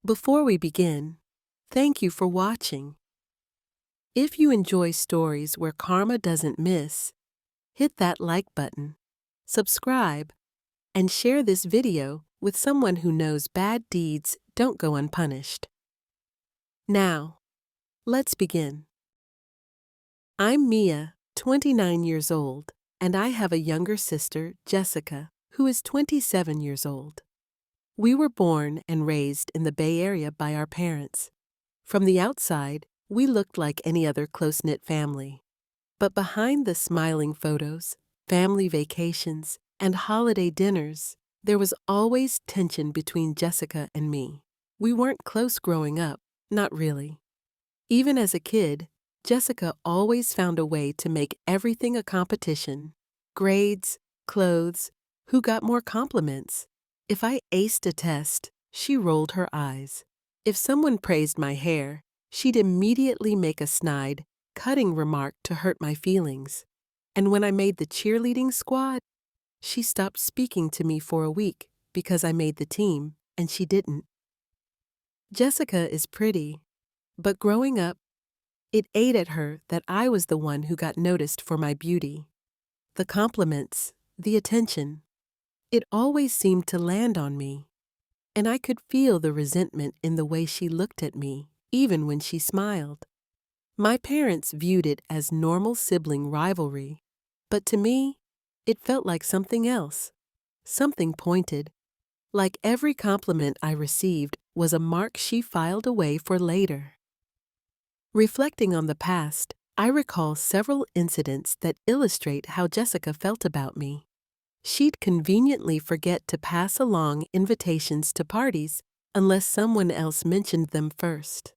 Before we begin, thank you for watching. If you enjoy stories where karma doesn't miss, hit that like button, subscribe, and share this video with someone who knows bad deeds don't go unpunished. Now, let's begin. I'm Mia, 29 years old, and I have a younger sister, Jessica, who is 27 years old. We were born and raised in the Bay Area by our parents. From the outside, we looked like any other close-knit family. But behind the smiling photos, family vacations, and holiday dinners, there was always tension between Jessica and me. We weren't close growing up, not really. Even as a kid, Jessica always found a way to make everything a competition. Grades, clothes, who got more compliments. If I aced a test, she rolled her eyes. If someone praised my hair, she'd immediately make a snide, cutting remark to hurt my feelings. And when I made the cheerleading squad, she stopped speaking to me for a week because I made the team and she didn't. Jessica is pretty, but growing up, it ate at her that I was the one who got noticed for my beauty. The compliments, the attention, it always seemed to land on me. And I could feel the resentment in the way she looked at me, even when she smiled. My parents viewed it as normal sibling rivalry, but to me, it felt like something else, something pointed, like every compliment I received was a mark she filed away for later. Reflecting on the past, I recall several incidents that illustrate how Jessica felt about me. She'd conveniently forget to pass along invitations to parties unless someone else mentioned them first.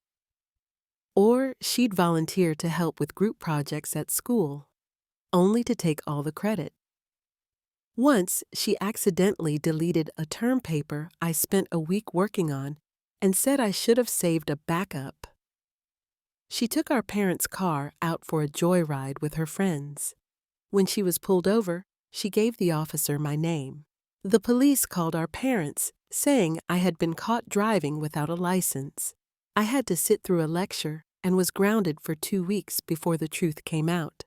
Or she'd volunteer to help with group projects at school, only to take all the credit. Once, she accidentally deleted a term paper I spent a week working on and said I should have saved a backup. She took our parents' car out for a joyride with her friends. When she was pulled over, she gave the officer my name. The police called our parents, saying I had been caught driving without a license. I had to sit through a lecture and was grounded for 2 weeks before the truth came out.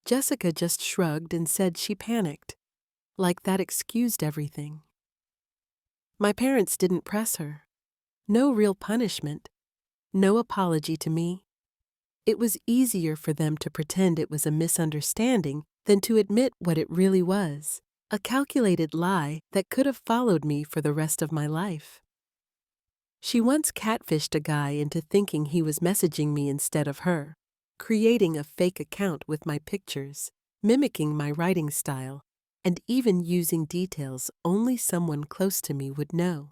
Jessica just shrugged and said she panicked, like that excused everything. My parents didn't press her. No real punishment. No apology to me. It was easier for them to pretend it was a misunderstanding than to admit what it really was, a calculated lie that could have followed me for the rest of my life. She once catfished a guy into thinking he was messaging me instead of her, creating a fake account with my pictures, mimicking my writing style, and even using details only someone close to me would know.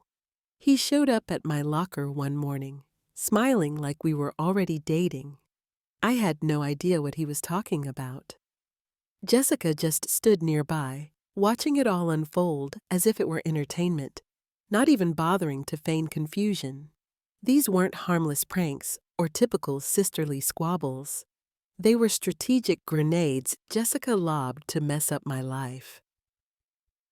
He showed up at my locker one morning, smiling like we were already dating. I had no idea what he was talking about. Jessica just stood nearby, watching it all unfold as if it were entertainment, not even bothering to feign confusion. These weren't harmless pranks or typical sisterly squabbles. They were strategic grenades Jessica lobbed to mess up my life.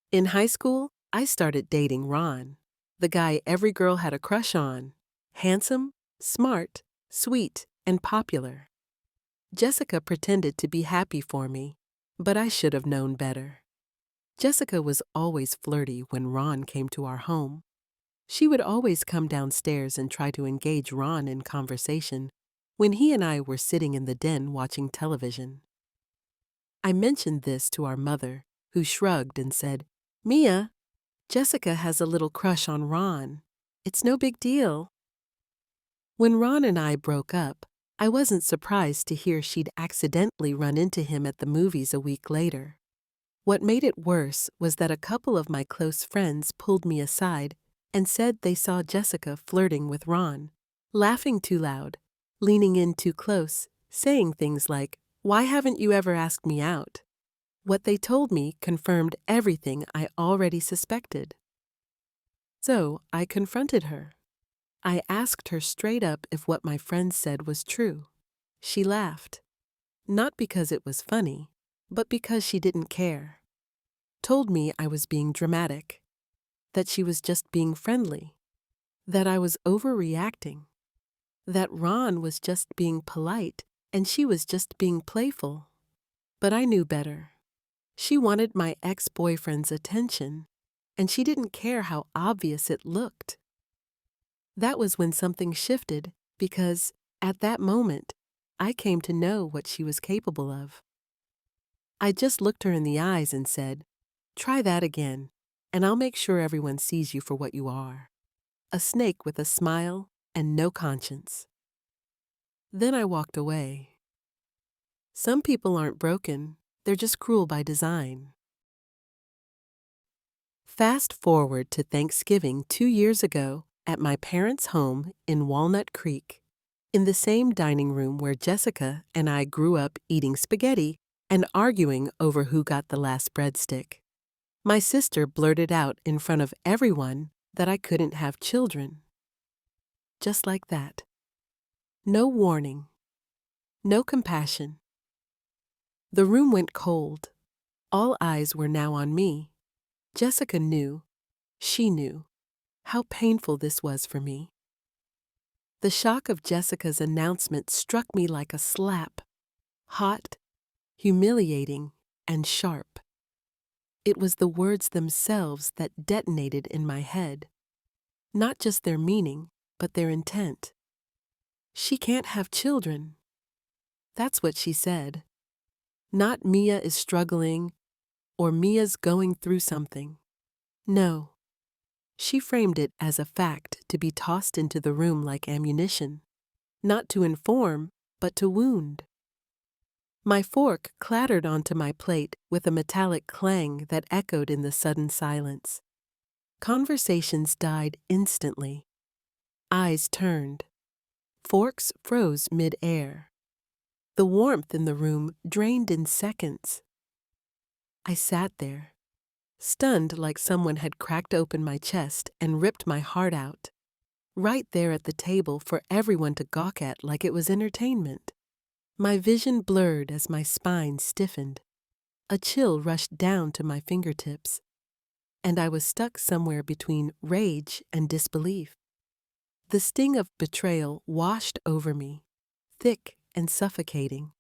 In high school, I started dating Ron, the guy every girl had a crush on. Handsome, smart, sweet, and popular. Jessica pretended to be happy for me, but I should have known better. Jessica was always flirty when Ron came to our home. She would always come downstairs and try to engage Ron in conversation when he and I were sitting in the den watching television. I mentioned this to our mother, who shrugged and said, "Mia, Jessica has a little crush on Ron. It's no big deal." When Ron and I broke up, I wasn't surprised to hear she'd accidentally run into him at the movies a week later. What made it worse was that a couple of my close friends pulled me aside and said they saw Jessica flirting with Ron, laughing too loud, leaning in too close, saying things like, "Why haven't you ever asked me out?" What they told me confirmed everything I already suspected. So I confronted her. I asked her straight up if what my friends said was true. She laughed. Not because it was funny, but because she didn't care. Told me I was being dramatic. That she was just being friendly. that I was overreacting, that Ron was just being polite and she was just being playful. But I knew better. She wanted my ex-boyfriend's attention, and she didn't care how obvious it looked. That was when something shifted because, at that moment, I came to know what she was capable of. I just looked her in the eyes and said, "Try that again, and I'll make sure everyone sees you for what you are. A snake with a smile and no conscience." Then I walked away. Some people aren't broken, they're just cruel by design. Fast forward to Thanksgiving 2 years ago at my parents' home in Walnut Creek, in the same dining room where Jessica and I grew up eating spaghetti and arguing over who got the last breadstick. My sister blurted out in front of everyone that I couldn't have children. Just like that. No warning. No compassion. The room went cold. All eyes were now on me. Jessica knew, she knew, how painful this was for me. The shock of Jessica's announcement struck me like a slap, hot, humiliating, and sharp. It was the words themselves that detonated in my head, not just their meaning, but their intent. She can't have children. That's what she said. Not Mia is struggling, or Mia's going through something. No. She framed it as a fact to be tossed into the room like ammunition, not to inform, but to wound. My fork clattered onto my plate with a metallic clang that echoed in the sudden silence. Conversations died instantly. Eyes turned. Forks froze mid-air. The warmth in the room drained in seconds. I sat there, stunned like someone had cracked open my chest and ripped my heart out, right there at the table for everyone to gawk at like it was entertainment. My vision blurred as my spine stiffened. A chill rushed down to my fingertips, and I was stuck somewhere between rage and disbelief. The sting of betrayal washed over me, thick and suffocating,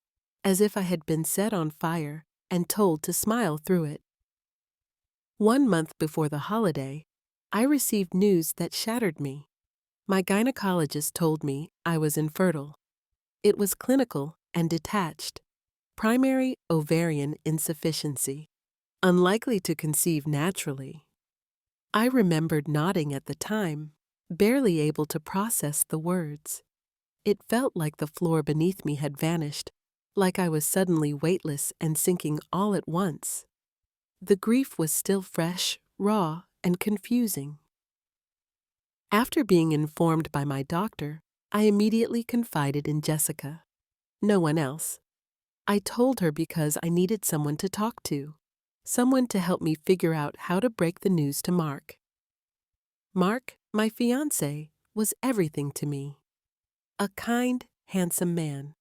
as if I had been set on fire and told to smile through it. 1 month before the holiday, I received news that shattered me. My gynecologist told me I was infertile. It was clinical and detached. Primary ovarian insufficiency. Unlikely to conceive naturally. I remembered nodding at the time, barely able to process the words. It felt like the floor beneath me had vanished, like I was suddenly weightless and sinking all at once. The grief was still fresh, raw, and confusing. After being informed by my doctor, I immediately confided in Jessica. No one else. I told her because I needed someone to talk to, someone to help me figure out how to break the news to Mark. Mark, my fiancé, was everything to me. A kind, handsome man,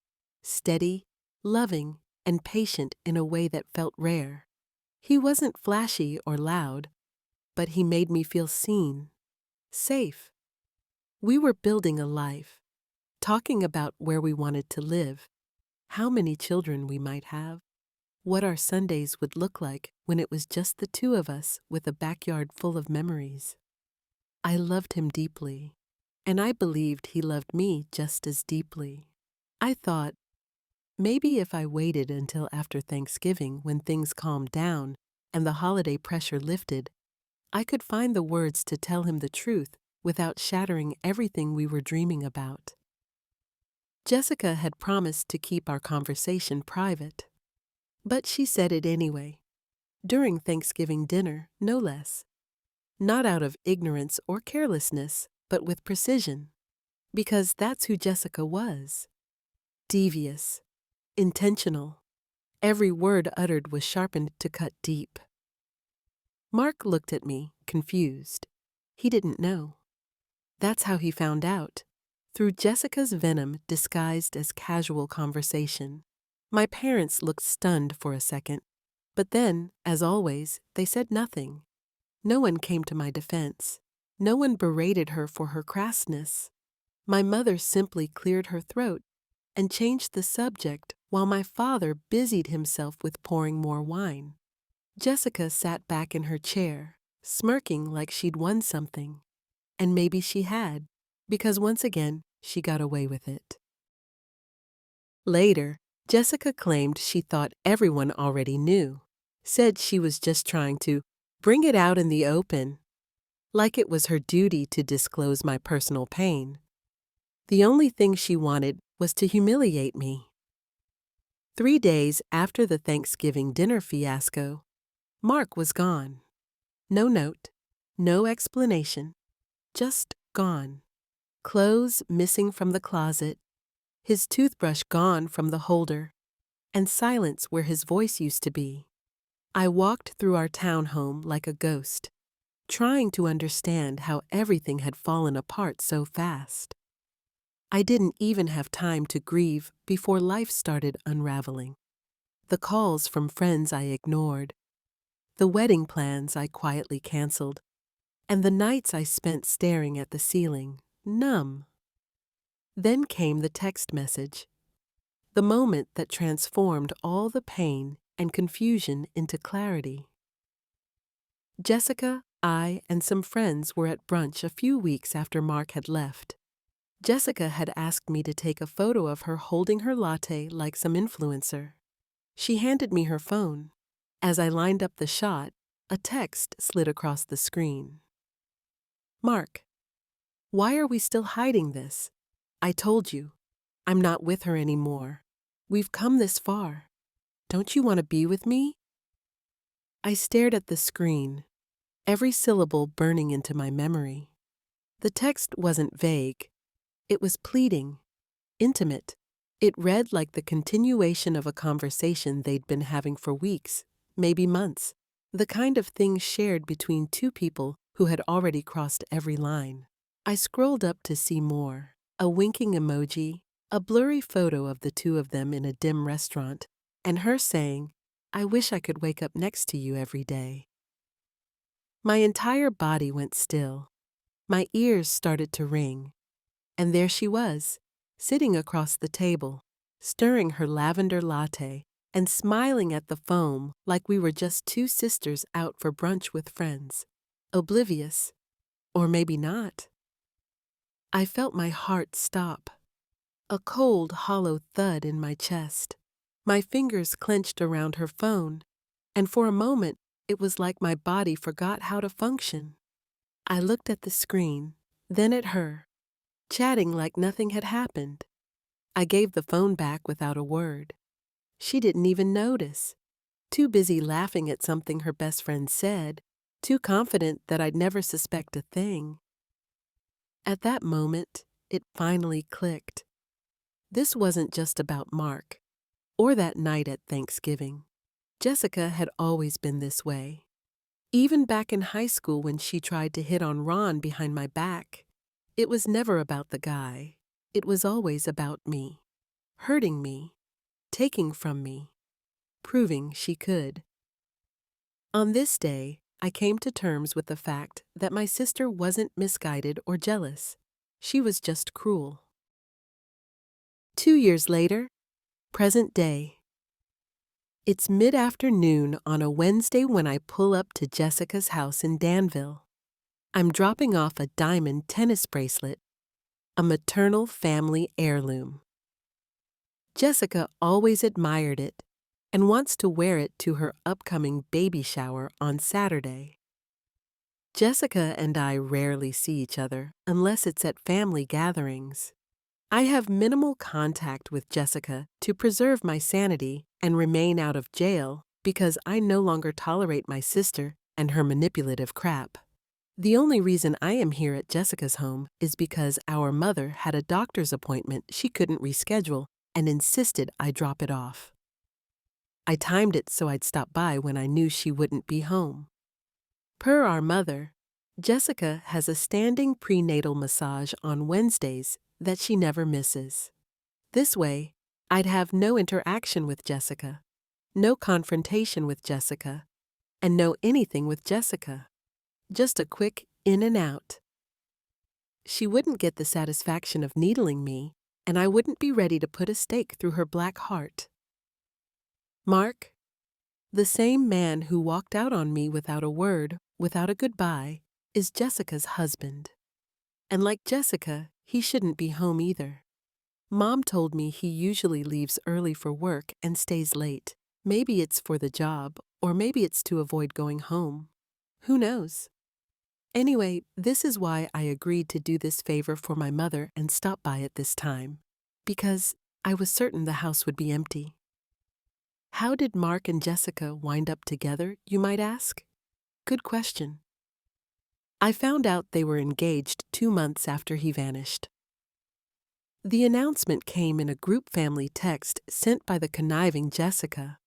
steady, loving, and patient in a way that felt rare. He wasn't flashy or loud, but he made me feel seen, safe. We were building a life, talking about where we wanted to live, how many children we might have, what our Sundays would look like when it was just the two of us with a backyard full of memories. I loved him deeply, and I believed he loved me just as deeply. I thought, maybe if I waited until after Thanksgiving when things calmed down and the holiday pressure lifted, I could find the words to tell him the truth without shattering everything we were dreaming about. Jessica had promised to keep our conversation private, but she said it anyway, during Thanksgiving dinner, no less. Not out of ignorance or carelessness, but with precision, because that's who Jessica was. Devious, intentional. Every word uttered was sharpened to cut deep. Mark looked at me, confused. He didn't know. That's how he found out, through Jessica's venom disguised as casual conversation. My parents looked stunned for a second, but then, as always, they said nothing. No one came to my defense. No one berated her for her crassness. My mother simply cleared her throat and changed the subject while my father busied himself with pouring more wine. Jessica sat back in her chair, smirking like she'd won something. And maybe she had, because once again, she got away with it. Later, Jessica claimed she thought everyone already knew, said she was just trying to bring it out in the open, like it was her duty to disclose my personal pain. The only thing she wanted was to humiliate me. 3 days after the Thanksgiving dinner fiasco, Mark was gone. No note, no explanation, just gone. Clothes missing from the closet, his toothbrush gone from the holder, and silence where his voice used to be. I walked through our townhome like a ghost, trying to understand how everything had fallen apart so fast. I didn't even have time to grieve before life started unraveling. The calls from friends I ignored, the wedding plans I quietly canceled, and the nights I spent staring at the ceiling, numb. Then came the text message, the moment that transformed all the pain and confusion into clarity. Jessica, I, and some friends were at brunch a few weeks after Mark had left. Jessica had asked me to take a photo of her holding her latte like some influencer. She handed me her phone. As I lined up the shot, a text slid across the screen. Mark, why are we still hiding this? I told you, I'm not with her anymore. We've come this far. Don't you want to be with me? I stared at the screen, every syllable burning into my memory. The text wasn't vague. It was pleading, intimate. It read like the continuation of a conversation they'd been having for weeks, maybe months, the kind of thing shared between two people who had already crossed every line. I scrolled up to see more, a winking emoji, a blurry photo of the two of them in a dim restaurant, and her saying, "I wish I could wake up next to you every day." My entire body went still. My ears started to ring. And there she was, sitting across the table, stirring her lavender latte and smiling at the foam like we were just two sisters out for brunch with friends, oblivious, or maybe not. I felt my heart stop, a cold, hollow thud in my chest. My fingers clenched around her phone, and for a moment it was like my body forgot how to function. I looked at the screen, then at her, chatting like nothing had happened. I gave the phone back without a word. She didn't even notice, too busy laughing at something her best friend said, too confident that I'd never suspect a thing. At that moment, it finally clicked. This wasn't just about Mark, or that night at Thanksgiving. Jessica had always been this way. Even back in high school when she tried to hit on Ron behind my back, it was never about the guy. It was always about me, hurting me, taking from me, proving she could. On this day, I came to terms with the fact that my sister wasn't misguided or jealous. She was just cruel. 2 years later, present day. It's mid-afternoon on a Wednesday when I pull up to Jessica's house in Danville. I'm dropping off a diamond tennis bracelet, a maternal family heirloom. Jessica always admired it and wants to wear it to her upcoming baby shower on Saturday. Jessica and I rarely see each other unless it's at family gatherings. I have minimal contact with Jessica to preserve my sanity and remain out of jail because I no longer tolerate my sister and her manipulative crap. The only reason I am here at Jessica's home is because our mother had a doctor's appointment she couldn't reschedule and insisted I drop it off. I timed it so I'd stop by when I knew she wouldn't be home. Per our mother, Jessica has a standing prenatal massage on Wednesdays that she never misses. This way, I'd have no interaction with Jessica, no confrontation with Jessica, and no anything with Jessica. Just a quick in and out. she wouldn't get the satisfaction of needling me, and I wouldn't be ready to put a stake through her black heart. Mark, the same man who walked out on me without a word, without a goodbye, is Jessica's husband. And like Jessica, he shouldn't be home either. Mom told me he usually leaves early for work and stays late. Maybe it's for the job, or maybe it's to avoid going home. Who knows? Anyway, this is why I agreed to do this favor for my mother and stop by at this time. Because I was certain the house would be empty. How did Mark and Jessica wind up together, you might ask? Good question. I found out they were engaged 2 months after he vanished. The announcement came in a group family text sent by the conniving Jessica.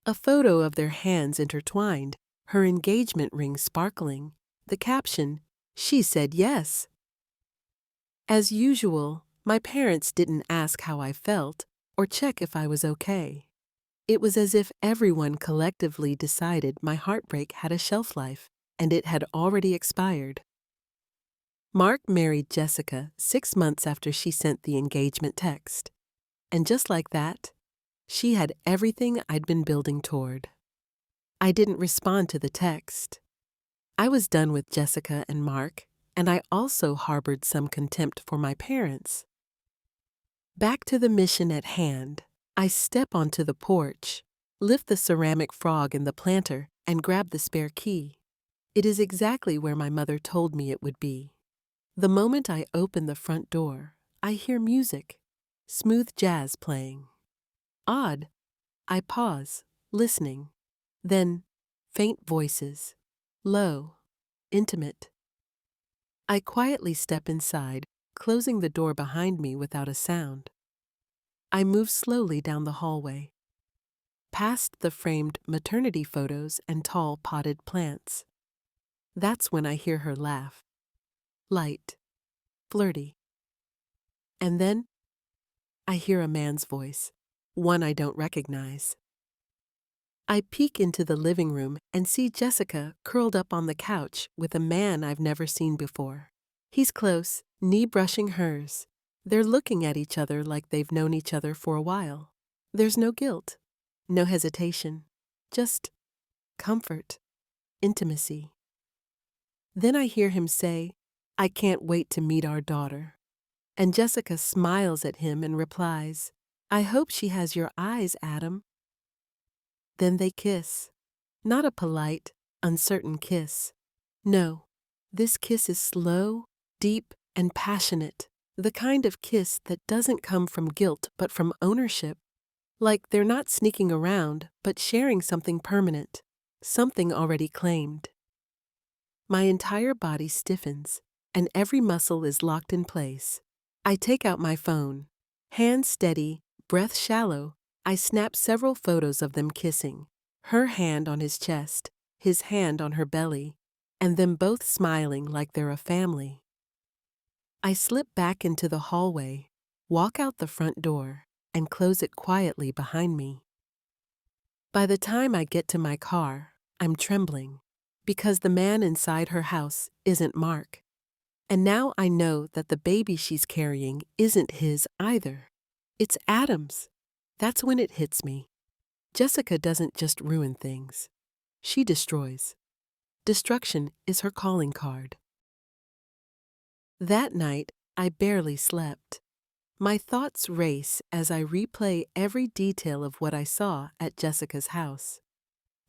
A photo of their hands intertwined, her engagement ring sparkling, the caption, "She said yes." As usual, my parents didn't ask how I felt or check if I was okay. It was as if everyone collectively decided my heartbreak had a shelf life, and it had already expired. Mark married Jessica 6 months after she sent the engagement text. And just like that, she had everything I'd been building toward. I didn't respond to the text. I was done with Jessica and Mark, and I also harbored some contempt for my parents. Back to the mission at hand, I step onto the porch, lift the ceramic frog in the planter, and grab the spare key. It is exactly where my mother told me it would be. The moment I open the front door, I hear music, smooth jazz playing. Odd. I pause, listening. Then, faint voices, low, intimate. I quietly step inside, closing the door behind me without a sound. I move slowly down the hallway, past the framed maternity photos and tall potted plants. That's when I hear her laugh. Light, flirty. And then I hear a man's voice, one I don't recognize. I peek into the living room and see Jessica curled up on the couch with a man I've never seen before. He's close, knee brushing hers. They're looking at each other like they've known each other for a while. There's no guilt, no hesitation, just comfort, intimacy. Then I hear him say, "I can't wait to meet our daughter." And Jessica smiles at him and replies, "I hope she has your eyes, Adam." Then they kiss. Not a polite, uncertain kiss. No, this kiss is slow, deep, and passionate. The kind of kiss that doesn't come from guilt but from ownership. Like they're not sneaking around, but sharing something permanent, something already claimed. My entire body stiffens, and every muscle is locked in place. I take out my phone. Hands steady, breath shallow, I snap several photos of them kissing, her hand on his chest, his hand on her belly, and them both smiling like they're a family. I slip back into the hallway, walk out the front door, and close it quietly behind me. By the time I get to my car, I'm trembling, because the man inside her house isn't Mark. And now I know that the baby she's carrying isn't his either. It's Adam's. That's when it hits me. Jessica doesn't just ruin things. She destroys. Destruction is her calling card. That night, I barely slept. My thoughts race as I replay every detail of what I saw at Jessica's house.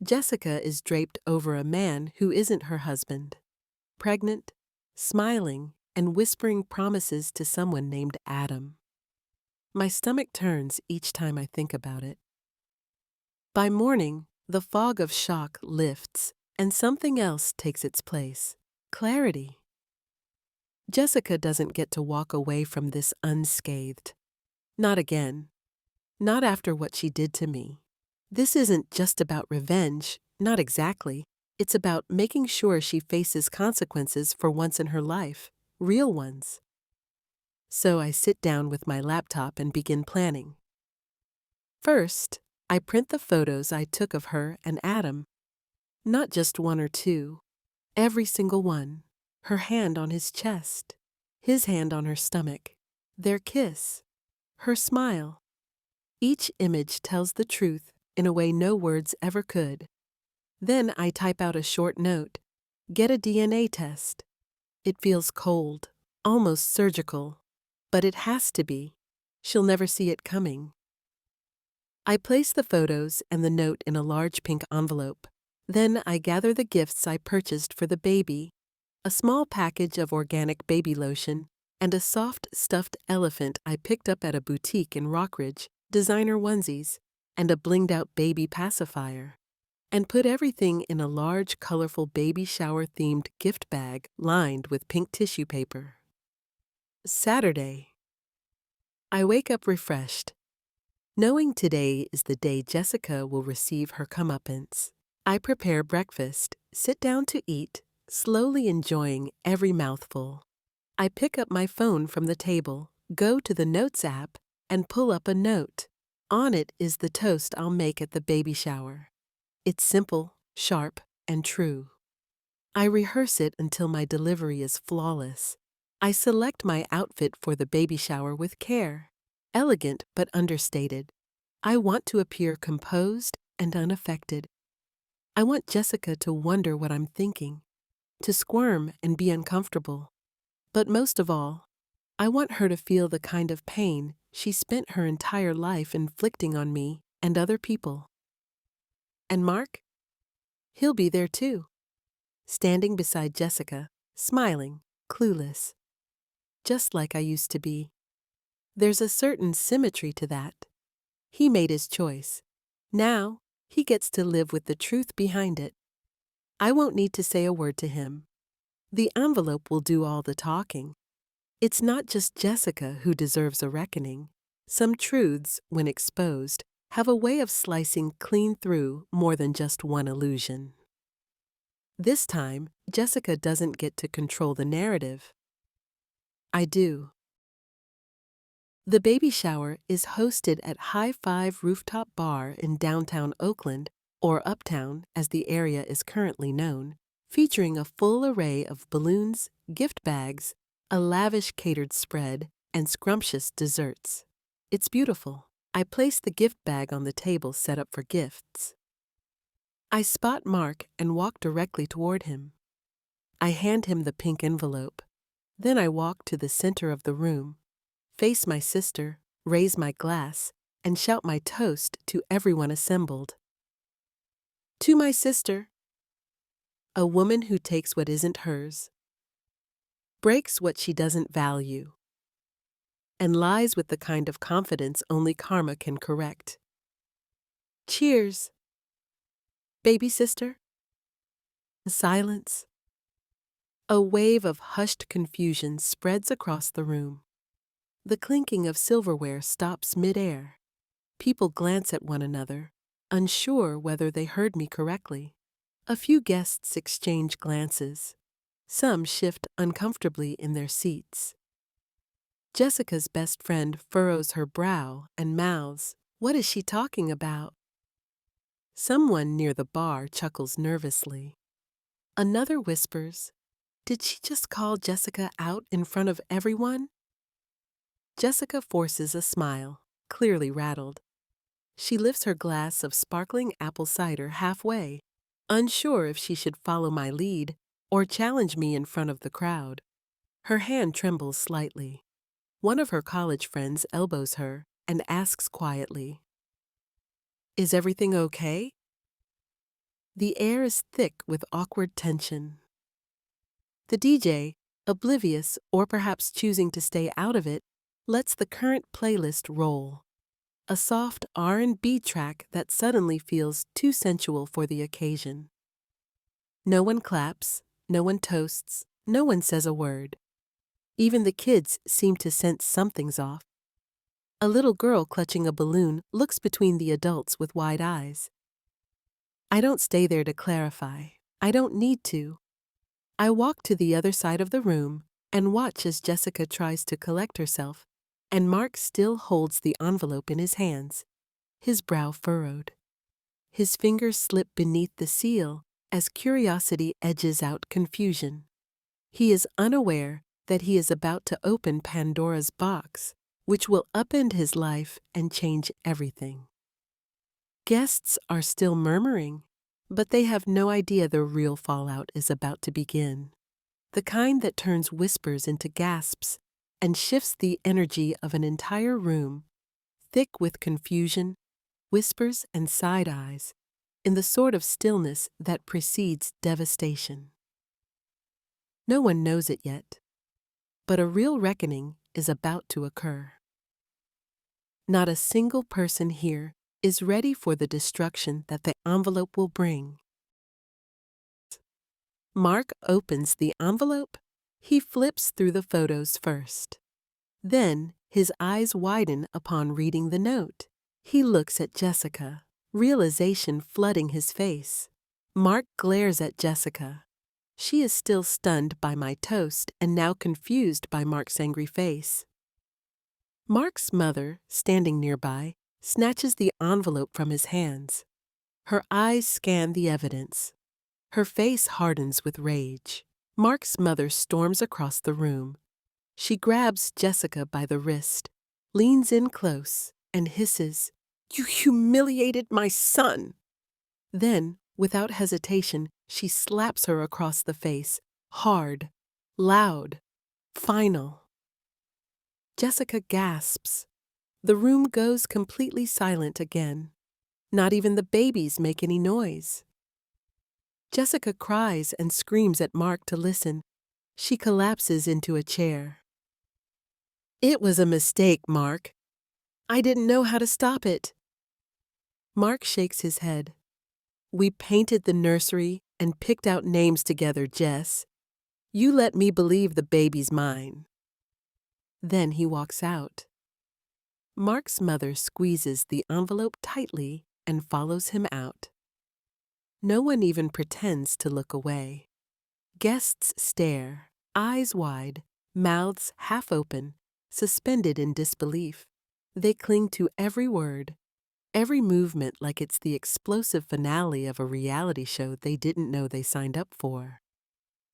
Jessica is draped over a man who isn't her husband. Pregnant, smiling, and whispering promises to someone named Adam. My stomach turns each time I think about it. By morning, the fog of shock lifts, and something else takes its place. Clarity. Jessica doesn't get to walk away from this unscathed. Not again. Not after what she did to me. This isn't just about revenge, not exactly. It's about making sure she faces consequences for once in her life, real ones. So I sit down with my laptop and begin planning. First, I print the photos I took of her and Adam. Not just one or two, every single one, her hand on his chest, his hand on her stomach, their kiss, her smile. Each image tells the truth in a way no words ever could. Then I type out a short note, get a DNA test. It feels cold, almost surgical, but it has to be. She'll never see it coming. I place the photos and the note in a large pink envelope. Then I gather the gifts I purchased for the baby, a small package of organic baby lotion, and a soft stuffed elephant I picked up at a boutique in Rockridge, designer onesies, and a blinged-out baby pacifier, and put everything in a large, colorful baby shower-themed gift bag lined with pink tissue paper. Saturday. I wake up refreshed, knowing today is the day Jessica will receive her comeuppance. I prepare breakfast, sit down to eat, slowly enjoying every mouthful. I pick up my phone from the table, go to the Notes app, and pull up a note. On it is the toast I'll make at the baby shower. It's simple, sharp, and true. I rehearse it until my delivery is flawless. I select my outfit for the baby shower with care. Elegant but understated. I want to appear composed and unaffected. I want Jessica to wonder what I'm thinking, to squirm and be uncomfortable. But most of all, I want her to feel the kind of pain she spent her entire life inflicting on me and other people. And Mark? He'll be there too, standing beside Jessica, smiling, clueless, just like I used to be. There's a certain symmetry to that. He made his choice. Now, he gets to live with the truth behind it. I won't need to say a word to him. The envelope will do all the talking. It's not just Jessica who deserves a reckoning. Some truths, when exposed, have a way of slicing clean through more than just one illusion. This time, Jessica doesn't get to control the narrative. I do. The baby shower is hosted at High Five Rooftop Bar in downtown Oakland, or Uptown as the area is currently known, featuring a full array of balloons, gift bags, a lavish catered spread, and scrumptious desserts. It's beautiful. I place the gift bag on the table set up for gifts. I spot Mark and walk directly toward him. I hand him the pink envelope. Then I walk to the center of the room, face my sister, raise my glass, and shout my toast to everyone assembled. To my sister, a woman who takes what isn't hers, breaks what she doesn't value, and lies with the kind of confidence only karma can correct. Cheers. Baby sister? Silence. A wave of hushed confusion spreads across the room. The clinking of silverware stops mid-air. People glance at one another, unsure whether they heard me correctly. A few guests exchange glances. Some shift uncomfortably in their seats. Jessica's best friend furrows her brow and mouths. What is she talking about? Someone near the bar chuckles nervously. Another whispers, "Did she just call Jessica out in front of everyone?" Jessica forces a smile, clearly rattled. She lifts her glass of sparkling apple cider halfway, unsure if she should follow my lead or challenge me in front of the crowd. Her hand trembles slightly. One of her college friends elbows her and asks quietly, "Is everything okay?" The air is thick with awkward tension. The DJ, oblivious or perhaps choosing to stay out of it, lets the current playlist roll. A soft R&B track that suddenly feels too sensual for the occasion. No one claps, no one toasts, no one says a word. Even the kids seem to sense something's off. A little girl clutching a balloon looks between the adults with wide eyes. I don't stay there to clarify. I don't need to. I walk to the other side of the room and watch as Jessica tries to collect herself, and Mark still holds the envelope in his hands, his brow furrowed. His fingers slip beneath the seal as curiosity edges out confusion. He is unaware that he is about to open Pandora's box, which will upend his life and change everything. Guests are still murmuring, but they have no idea the real fallout is about to begin. The kind that turns whispers into gasps and shifts the energy of an entire room, thick with confusion, whispers, and side eyes, in the sort of stillness that precedes devastation. No one knows it yet, but a real reckoning is about to occur. Not a single person here is ready for the destruction that the envelope will bring. Mark opens the envelope. He flips through the photos first. Then his eyes widen upon reading the note. He looks at Jessica, realization flooding his face. Mark glares at Jessica. She is still stunned by my toast and now confused by Mark's angry face. Mark's mother, standing nearby, snatches the envelope from his hands. Her eyes scan the evidence. Her face hardens with rage. Mark's mother storms across the room. She grabs Jessica by the wrist, leans in close, and hisses, "You humiliated my son!" Then, without hesitation, she slaps her across the face, hard, loud, final. Jessica gasps. The room goes completely silent again. Not even the babies make any noise. Jessica cries and screams at Mark to listen. She collapses into a chair. "It was a mistake, Mark. I didn't know how to stop it." Mark shakes his head. "We painted the nursery and picked out names together, Jess. You let me believe the baby's mine." Then he walks out. Mark's mother squeezes the envelope tightly and follows him out. No one even pretends to look away. Guests stare, eyes wide, mouths half open, suspended in disbelief. They cling to every word, every movement like it's the explosive finale of a reality show they didn't know they signed up for.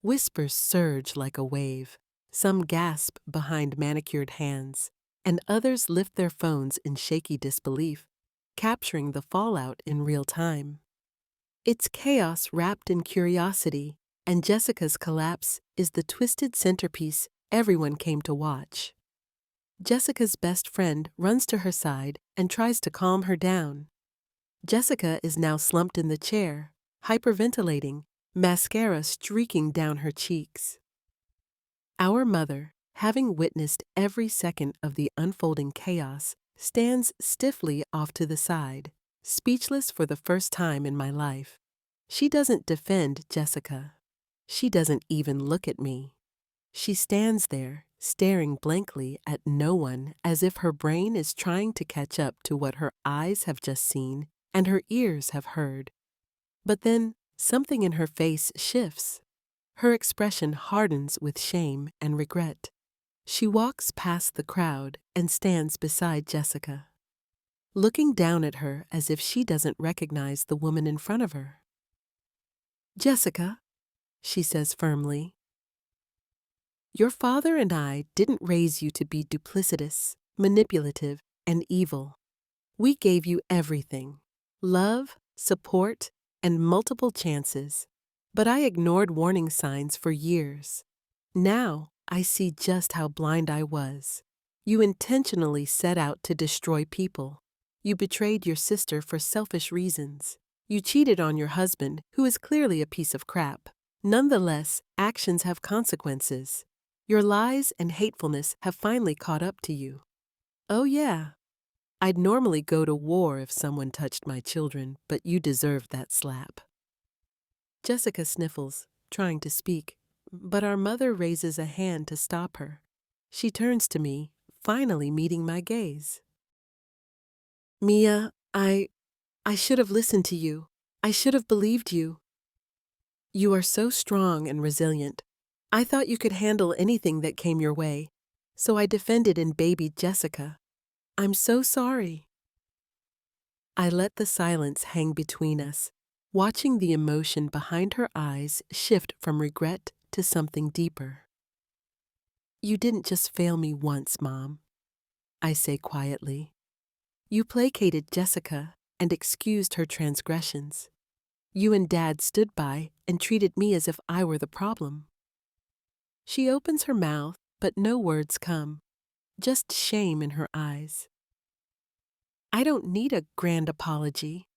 Whispers surge like a wave. Some gasp behind manicured hands, and others lift their phones in shaky disbelief, capturing the fallout in real time. It's chaos wrapped in curiosity, and Jessica's collapse is the twisted centerpiece everyone came to watch. Jessica's best friend runs to her side and tries to calm her down. Jessica is now slumped in the chair, hyperventilating, mascara streaking down her cheeks. Our mother, having witnessed every second of the unfolding chaos, stands stiffly off to the side, speechless for the first time in my life. She doesn't defend Jessica. She doesn't even look at me. She stands there, staring blankly at no one as if her brain is trying to catch up to what her eyes have just seen and her ears have heard. But then something in her face shifts. Her expression hardens with shame and regret. She walks past the crowd and stands beside Jessica, looking down at her as if she doesn't recognize the woman in front of her. "Jessica," she says firmly, "your father and I didn't raise you to be duplicitous, manipulative, and evil. We gave you everything: love, support, and multiple chances. But I ignored warning signs for years. Now I see just how blind I was. You intentionally set out to destroy people. You betrayed your sister for selfish reasons. You cheated on your husband, who is clearly a piece of crap. Nonetheless, actions have consequences. Your lies and hatefulness have finally caught up to you. Oh yeah, I'd normally go to war if someone touched my children, but you deserved that slap." Jessica sniffles, trying to speak, but our mother raises a hand to stop her. She turns to me, finally meeting my gaze. "Mia, I should have listened to you. I should have believed you. You are so strong and resilient. I thought you could handle anything that came your way, so I defended and babied Jessica. I'm so sorry." I let the silence hang between us, watching the emotion behind her eyes shift from regret to something deeper. You didn't just fail me once, Mom, I say quietly. You placated Jessica and excused her transgressions. You and Dad stood by and treated me as if I were the problem. She opens her mouth, but no words come, just shame in her eyes. I don't need a grand apology,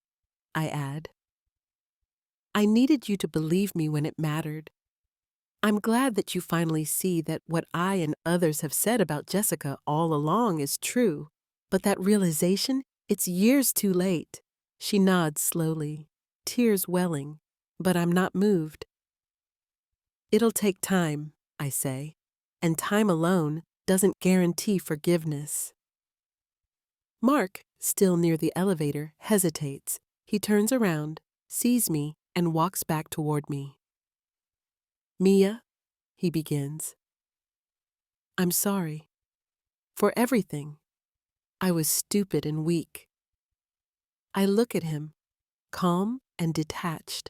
I add. I needed you to believe me when it mattered. I'm glad that you finally see that what I and others have said about Jessica all along is true, but that realization, it's years too late. She nods slowly, tears welling, but I'm not moved. It'll take time, I say, and time alone doesn't guarantee forgiveness. Mark, still near the elevator, hesitates. He turns around, sees me, and walks back toward me. Mia, he begins. I'm sorry. For everything. I was stupid and weak. I look at him, calm and detached.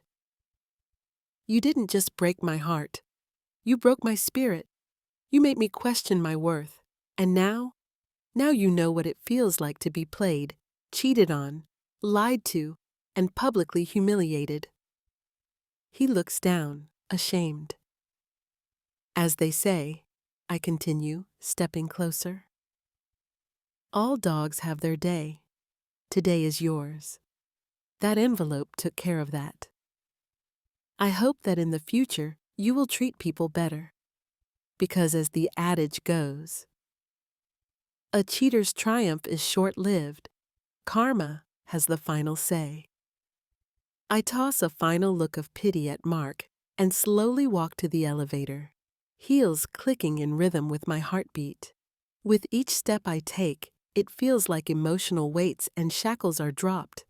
You didn't just break my heart. You broke my spirit. You made me question my worth. And now you know what it feels like to be played, cheated on, lied to, and publicly humiliated. He looks down, ashamed. As they say, I continue, stepping closer. All dogs have their day. Today is yours. That envelope took care of that. I hope that in the future you will treat people better. Because as the adage goes, a cheater's triumph is short-lived. Karma has the final say. I toss a final look of pity at Mark and slowly walk to the elevator, heels clicking in rhythm with my heartbeat. With each step I take, it feels like emotional weights and shackles are dropped,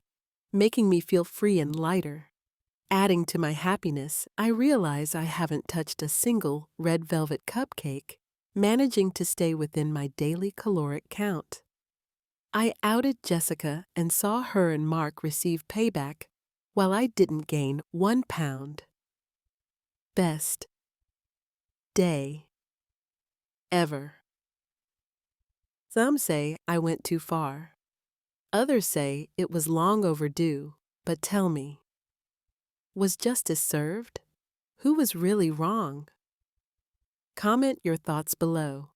making me feel free and lighter. Adding to my happiness, I realize I haven't touched a single red velvet cupcake, managing to stay within my daily caloric count. I outed Jessica and saw her and Mark receive payback, while I didn't gain 1 pound. Best day ever. Some say I went too far. Others say it was long overdue, but tell me, was justice served? Who was really wrong? Comment your thoughts below.